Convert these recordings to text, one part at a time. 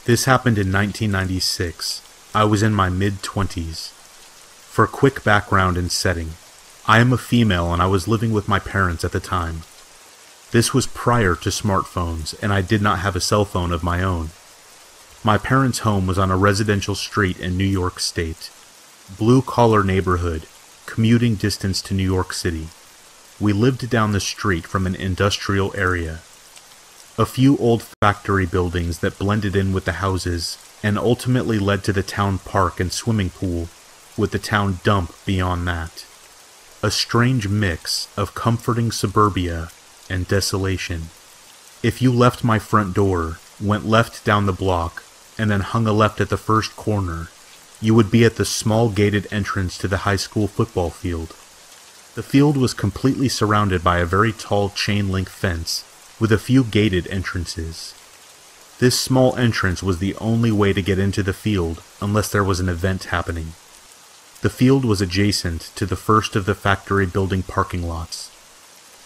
This happened in 1996. I was in my mid-20s. For a quick background and setting, I am a female and I was living with my parents at the time. This was prior to smartphones and I did not have a cell phone of my own. My parents' home was on a residential street in New York State. Blue-collar neighborhood, commuting distance to New York City. We lived down the street from an industrial area. A few old factory buildings that blended in with the houses and ultimately led to the town park and swimming pool, with the town dump beyond that. A strange mix of comforting suburbia and desolation. If you left my front door, went left down the block, and then hung a left at the first corner, you would be at the small gated entrance to the high school football field. The field was completely surrounded by a very tall chain-link fence with a few gated entrances. This small entrance was the only way to get into the field unless there was an event happening. The field was adjacent to the first of the factory building parking lots.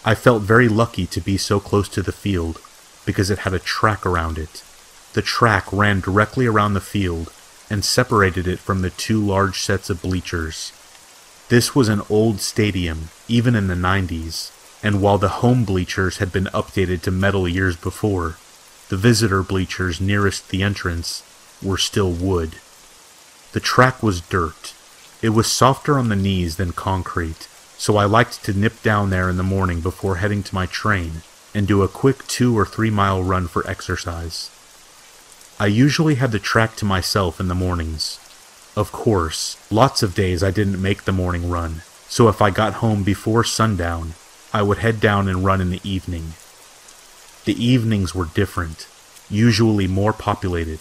I felt very lucky to be so close to the field because it had a track around it. The track ran directly around the field and separated it from the two large sets of bleachers. This was an old stadium, even in the 90s, and while the home bleachers had been updated to metal years before, the visitor bleachers nearest the entrance were still wood. The track was dirt. It was softer on the knees than concrete, so I liked to nip down there in the morning before heading to my train and do a quick 2 or 3 mile run for exercise. I usually had the track to myself in the mornings. Of course, lots of days I didn't make the morning run, so if I got home before sundown, I would head down and run in the evening. The evenings were different, usually more populated.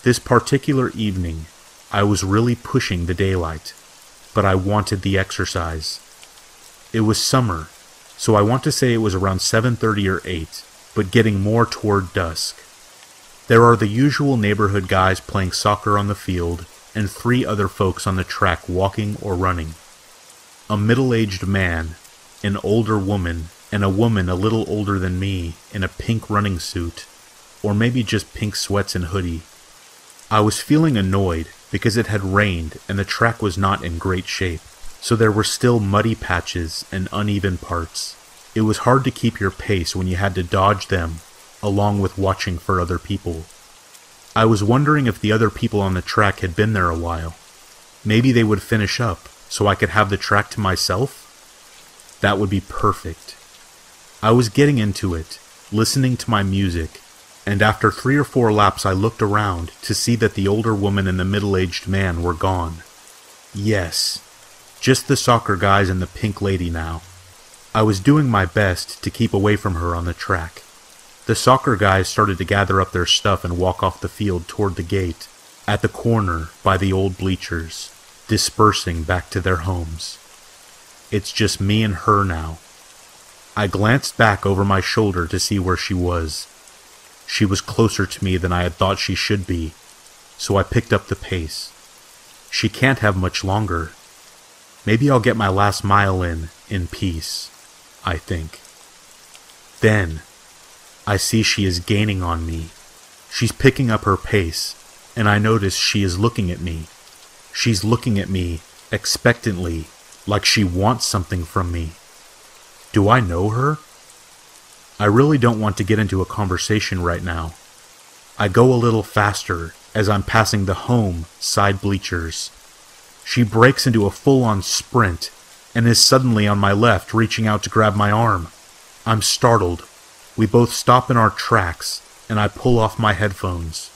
This particular evening, I was really pushing the daylight, but I wanted the exercise. It was summer, so I want to say it was around 7:30 or 8, but getting more toward dusk. There are the usual neighborhood guys playing soccer on the field, and 3 other folks on the track walking or running. A middle-aged man, an older woman, and a woman a little older than me in a pink running suit, or maybe just pink sweats and hoodie. I was feeling annoyed because it had rained and the track was not in great shape, so there were still muddy patches and uneven parts. It was hard to keep your pace when you had to dodge them, along with watching for other people. I was wondering if the other people on the track had been there a while. Maybe they would finish up, so I could have the track to myself? That would be perfect. I was getting into it, listening to my music, and after 3 or 4 laps I looked around to see that the older woman and the middle-aged man were gone. Yes, just the soccer guys and the pink lady now. I was doing my best to keep away from her on the track. The soccer guys started to gather up their stuff and walk off the field toward the gate, at the corner by the old bleachers, dispersing back to their homes. It's just me and her now. I glanced back over my shoulder to see where she was. She was closer to me than I had thought she should be, so I picked up the pace. She can't have much longer. Maybe I'll get my last mile in peace, I think. Then, I see she is gaining on me. She's picking up her pace, and I notice she is looking at me. She's looking at me expectantly, like she wants something from me. Do I know her? I really don't want to get into a conversation right now. I go a little faster as I'm passing the home side bleachers. She breaks into a full-on sprint and is suddenly on my left, reaching out to grab my arm. I'm startled. We both stop in our tracks, and I pull off my headphones.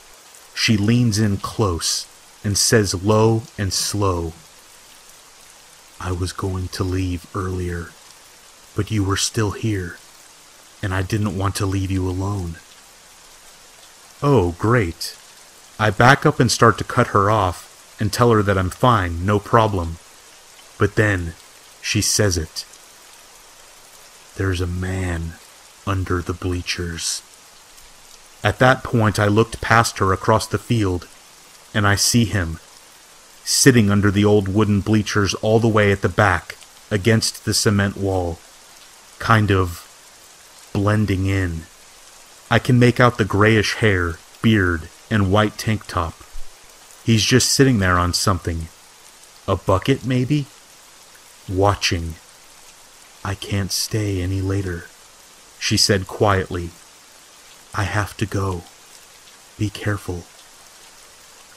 She leans in close and says low and slow, "I was going to leave earlier, but you were still here, and I didn't want to leave you alone." Oh, great. I back up and start to cut her off and tell her that I'm fine, no problem. But then, she says it. "There's a man under the bleachers." At that point, I looked past her across the field, and I see him, sitting under the old wooden bleachers all the way at the back, against the cement wall, kind of blending in. I can make out the grayish hair beard, and white tank top. He's just sitting there on something. A bucket, maybe? Watching. I can't stay any later, she said quietly. I have to go. Be careful.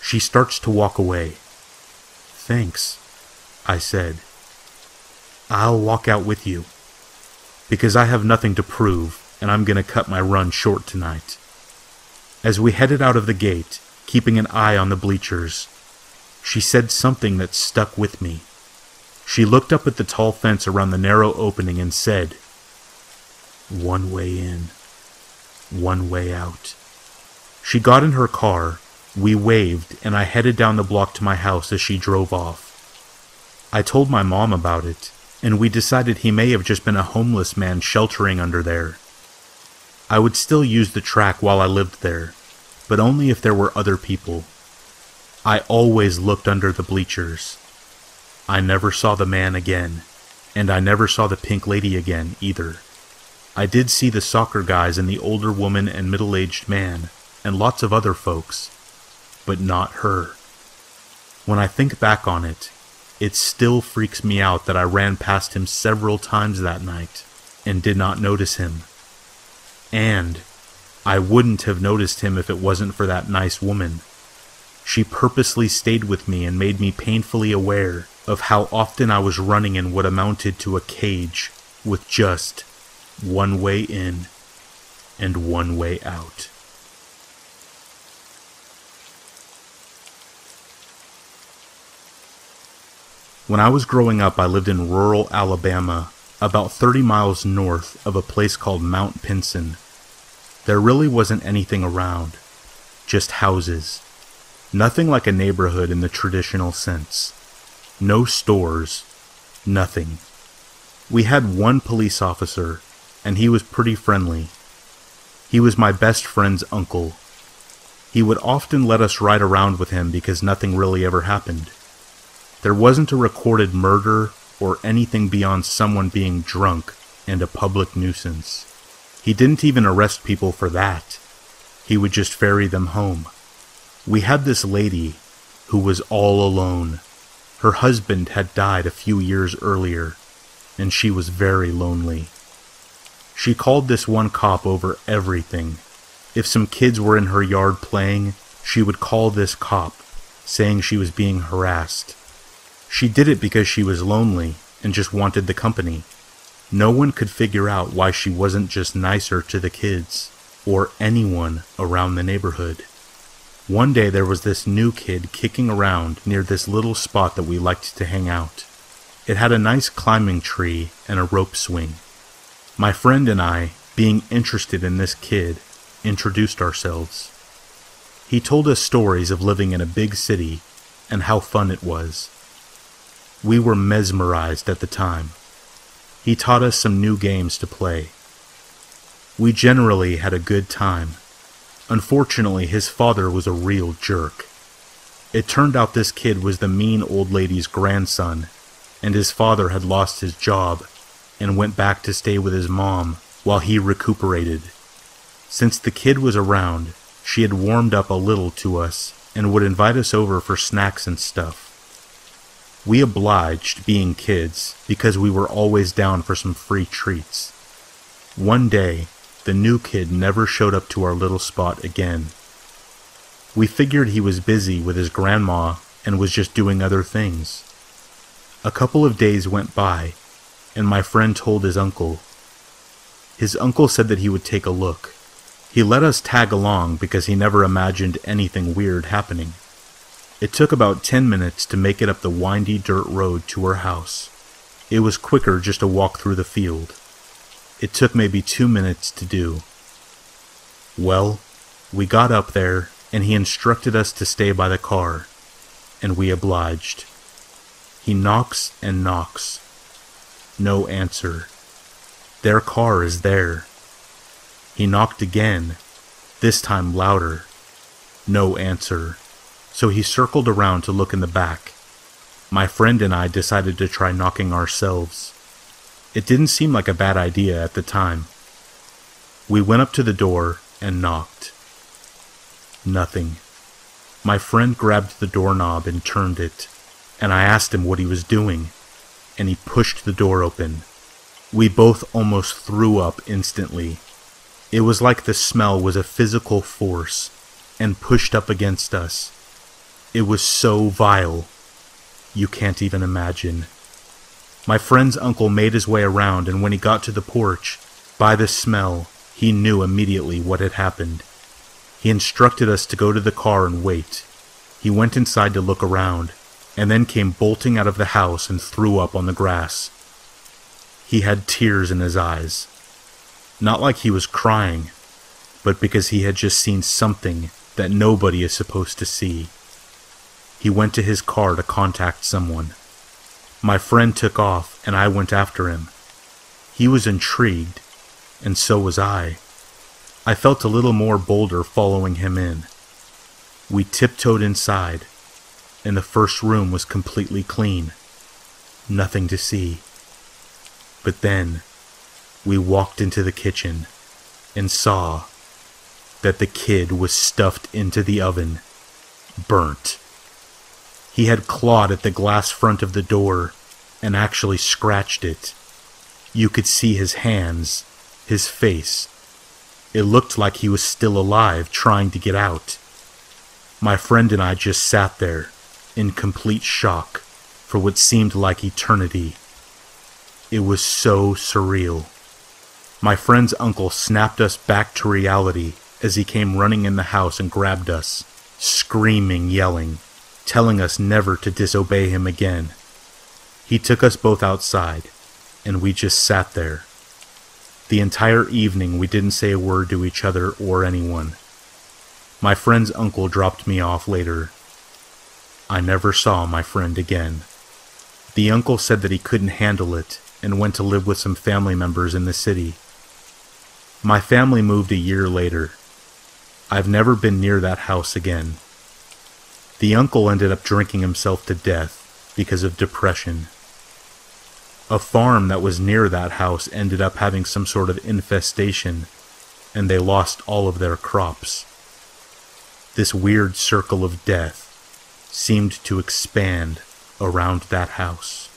She starts to walk away. Thanks, I said. I'll walk out with you, because I have nothing to prove, and I'm going to cut my run short tonight. As we headed out of the gate, keeping an eye on the bleachers, she said something that stuck with me. She looked up at the tall fence around the narrow opening and said, "One way in, one way out." She got in her car, we waved, and I headed down the block to my house as she drove off. I told my mom about it, and we decided he may have just been a homeless man sheltering under there. I would still use the track while I lived there, but only if there were other people. I always looked under the bleachers. I never saw the man again, and I never saw the pink lady again either. I did see the soccer guys and the older woman and middle-aged man, and lots of other folks, but not her. When I think back on it, it still freaks me out that I ran past him several times that night and did not notice him. And I wouldn't have noticed him if it wasn't for that nice woman. She purposely stayed with me and made me painfully aware of how often I was running in what amounted to a cage with just one way in and one way out. When I was growing up, I lived in rural Alabama, about 30 miles north of a place called Mount Pinson. There really wasn't anything around, just houses. Nothing like a neighborhood in the traditional sense. No stores, nothing. We had one police officer, and he was pretty friendly. He was my best friend's uncle. He would often let us ride around with him because nothing really ever happened. There wasn't a recorded murder or anything beyond someone being drunk and a public nuisance. He didn't even arrest people for that. He would just ferry them home. We had this lady who was all alone. Her husband had died a few years earlier, and she was very lonely. She called this one cop over everything. If some kids were in her yard playing, she would call this cop, saying she was being harassed. She did it because she was lonely and just wanted the company. No one could figure out why she wasn't just nicer to the kids, or anyone around the neighborhood. One day there was this new kid kicking around near this little spot that we liked to hang out. It had a nice climbing tree and a rope swing. My friend and I, being interested in this kid, introduced ourselves. He told us stories of living in a big city and how fun it was. We were mesmerized at the time. He taught us some new games to play. We generally had a good time. Unfortunately, his father was a real jerk. It turned out this kid was the mean old lady's grandson, and his father had lost his job and went back to stay with his mom while he recuperated. Since the kid was around, she had warmed up a little to us and would invite us over for snacks and stuff. We obliged, being kids, because we were always down for some free treats. One day, the new kid never showed up to our little spot again. We figured he was busy with his grandma and was just doing other things. A couple of days went by, and my friend told his uncle. His uncle said that he would take a look. He let us tag along because he never imagined anything weird happening. It took about 10 minutes to make it up the windy dirt road to her house. It was quicker just to walk through the field. It took maybe 2 minutes to do. Well, we got up there, and he instructed us to stay by the car, and we obliged. He knocks and knocks. No answer. Their car is there. He knocked again, this time louder. No answer. So he circled around to look in the back. My friend and I decided to try knocking ourselves. It didn't seem like a bad idea at the time. We went up to the door and knocked. Nothing. My friend grabbed the doorknob and turned it, and I asked him what he was doing, and he pushed the door open. We both almost threw up instantly. It was like the smell was a physical force and pushed up against us. It was so vile. You can't even imagine. My friend's uncle made his way around, and when he got to the porch, by the smell, he knew immediately what had happened. He instructed us to go to the car and wait. He went inside to look around, and then came bolting out of the house and threw up on the grass. He had tears in his eyes. Not like he was crying, but because he had just seen something that nobody is supposed to see. He went to his car to contact someone. My friend took off, and I went after him. He was intrigued, and so was I. I felt a little more bolder following him in. We tiptoed inside, and the first room was completely clean. Nothing to see. But then, we walked into the kitchen and saw that the kid was stuffed into the oven, burnt. He had clawed at the glass front of the door and actually scratched it. You could see his hands, his face. It looked like he was still alive, trying to get out. My friend and I just sat there, in complete shock, for what seemed like eternity. It was so surreal. My friend's uncle snapped us back to reality as he came running in the house and grabbed us, screaming, yelling, telling us never to disobey him again. He took us both outside, and we just sat there. The entire evening we didn't say a word to each other or anyone. My friend's uncle dropped me off later. I never saw my friend again. The uncle said that he couldn't handle it and went to live with some family members in the city. My family moved a year later. I've never been near that house again. The uncle ended up drinking himself to death because of depression. A farm that was near that house ended up having some sort of infestation, and they lost all of their crops. This weird circle of death seemed to expand around that house.